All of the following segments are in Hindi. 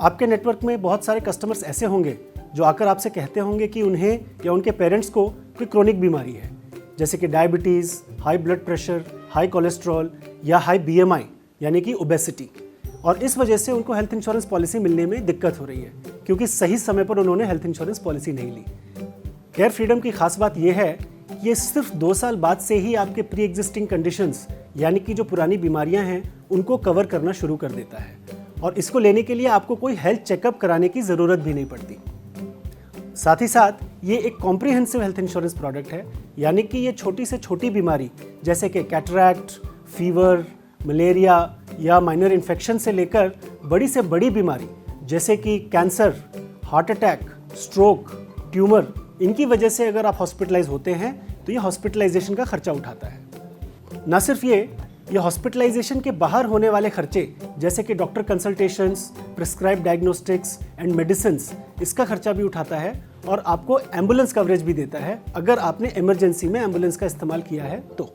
आपके नेटवर्क में बहुत सारे कस्टमर्स ऐसे होंगे जो आकर आपसे कहते होंगे कि उन्हें या उनके पेरेंट्स को कोई क्रोनिक बीमारी है, जैसे कि diabetes, high blood pressure, high cholesterol या हाई BMI यानी कि ओबेसिटी, और इस वजह से उनको हेल्थ इंश्योरेंस पॉलिसी मिलने में दिक्कत हो रही है क्योंकि सही समय पर उन्होंने हेल्थ इंश्योरेंस पॉलिसी नहीं ली। केयर फ्रीडम की खास बात यह है कि ये सिर्फ 2 साल बाद से ही आपके प्री एग्जिस्टिंग कंडीशंस यानी कि जो पुरानी बीमारियां हैं उनको कवर करना शुरू कर देता है, और इसको लेने के लिए आपको कोई हेल्थ चेकअप कराने की ज़रूरत भी नहीं पड़ती। साथ ही साथ ये एक कॉम्प्रिहेंसिव हेल्थ इंश्योरेंस प्रोडक्ट है, यानी कि ये छोटी से छोटी बीमारी जैसे कि कैटरैक्ट, फीवर, मलेरिया या माइनर इन्फेक्शन से लेकर बड़ी से बड़ी बीमारी जैसे कि cancer, heart attack, stroke, tumour, इनकी वजह से अगर आप हॉस्पिटलाइज होते हैं तो ये हॉस्पिटलाइजेशन का खर्चा उठाता है। ना सिर्फ ये हॉस्पिटलाइजेशन के बाहर होने वाले खर्चे जैसे कि doctor consultations, prescribe diagnostics and medicines, इसका खर्चा भी उठाता है और आपको एम्बुलेंस कवरेज भी देता है अगर आपने इमरजेंसी में एम्बुलेंस का इस्तेमाल किया है तो।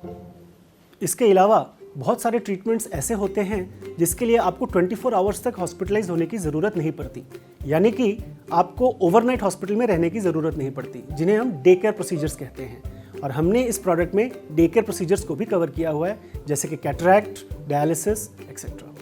इसके अलावा बहुत सारे ट्रीटमेंट्स ऐसे होते हैं जिसके लिए आपको 24 आवर्स तक हॉस्पिटलाइज होने की ज़रूरत नहीं पड़ती, यानी कि आपको ओवरनाइट हॉस्पिटल में रहने की ज़रूरत नहीं पड़ती, जिन्हें हम डे केयर प्रोसीजर्स कहते हैं। और हमने इस प्रोडक्ट में डे केयर प्रोसीजर्स को भी कवर किया हुआ है, जैसे कि कैटरैक्ट, डायलिसिस एक्सेट्रा।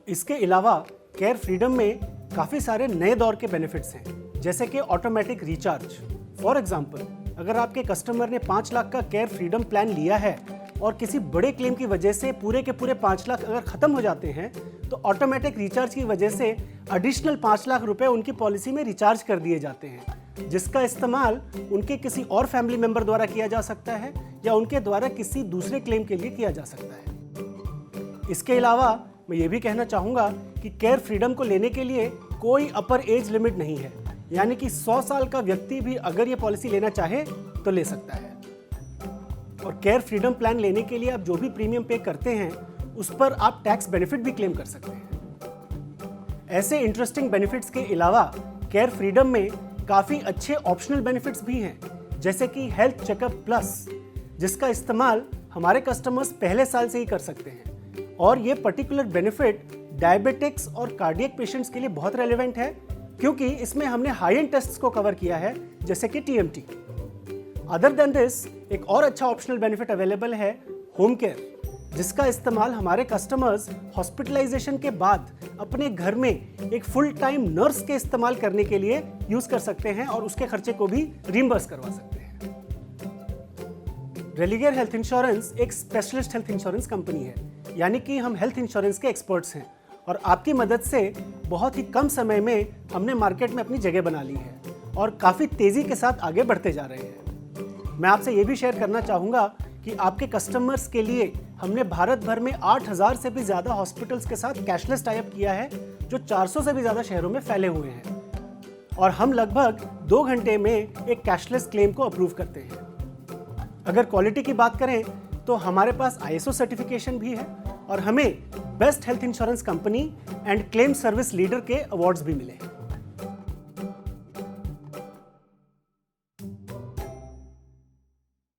इसके अलावा केयर फ्रीडम में काफ़ी सारे नए दौर के बेनिफिट्स हैं, जैसे कि ऑटोमेटिक रिचार्ज। फॉर एग्जाम्पल, अगर आपके कस्टमर ने 5 लाख का केयर फ्रीडम प्लान लिया है और किसी बड़े क्लेम की वजह से पूरे के पूरे 5 लाख अगर ख़त्म हो जाते हैं तो ऑटोमेटिक रिचार्ज की वजह से एडिशनल 5 लाख रुपए उनकी पॉलिसी में रिचार्ज कर दिए जाते हैं, जिसका इस्तेमाल उनके किसी और फैमिली मेंबर द्वारा किया जा सकता है या उनके द्वारा किसी दूसरे क्लेम के लिए किया जा सकता है। इसके अलावा मैं ये भी कहना चाहूँगा कि केयर फ्रीडम को लेने के लिए कोई अपर एज लिमिट नहीं है, यानी कि 100 साल का व्यक्ति भी अगर ये पॉलिसी लेना चाहे तो ले सकता है। और केयर फ्रीडम प्लान लेने के लिए आप जो भी प्रीमियम पे करते हैं उस पर आप टैक्स बेनिफिट भी क्लेम कर सकते हैं। ऐसे इंटरेस्टिंग बेनिफिट्स के अलावा केयर फ्रीडम में काफ़ी अच्छे ऑप्शनल बेनिफिट्स भी हैं, जैसे कि हेल्थ चेकअप प्लस, जिसका इस्तेमाल हमारे कस्टमर्स पहले साल से ही कर सकते हैं। और ये पर्टिकुलर बेनिफिट डायबिटिक्स और कार्डियक पेशेंट्स के लिए बहुत रेलेवेंट है क्योंकि इसमें हमने हाई एंड टेस्ट्स को कवर किया है, जैसे कि TMT। अदर देन दिस, एक और अच्छा ऑप्शनल बेनिफिट अवेलेबल है होम केयर, जिसका इस्तेमाल हमारे कस्टमर्स हॉस्पिटलाइजेशन के बाद अपने घर में एक फुल टाइम नर्स के इस्तेमाल करने के लिए यूज कर सकते हैं और उसके खर्चे को भी रिम्बर्स करवा सकते हैं। रेलिगेयर हेल्थ इंश्योरेंस एक स्पेशलिस्ट हेल्थ इंश्योरेंस कंपनी है, यानी कि हम हेल्थ इंश्योरेंस के एक्सपर्ट्स हैं और आपकी मदद से बहुत ही कम समय में हमने मार्केट में अपनी जगह बना ली है और काफ़ी तेज़ी के साथ आगे बढ़ते जा रहे हैं। मैं आपसे ये भी शेयर करना चाहूँगा कि आपके कस्टमर्स के लिए हमने भारत भर में 8000 से भी ज़्यादा हॉस्पिटल्स के साथ कैशलेस टाई अप किया है, जो 400 से भी ज़्यादा शहरों में फैले हुए हैं, और हम लगभग 2 घंटे में एक कैशलेस क्लेम को अप्रूव करते हैं। अगर क्वालिटी की बात करें तो हमारे पास ISO सर्टिफिकेशन भी है और हमें best health insurance company and claim service leader के अवार्ड्स भी मिले हैं।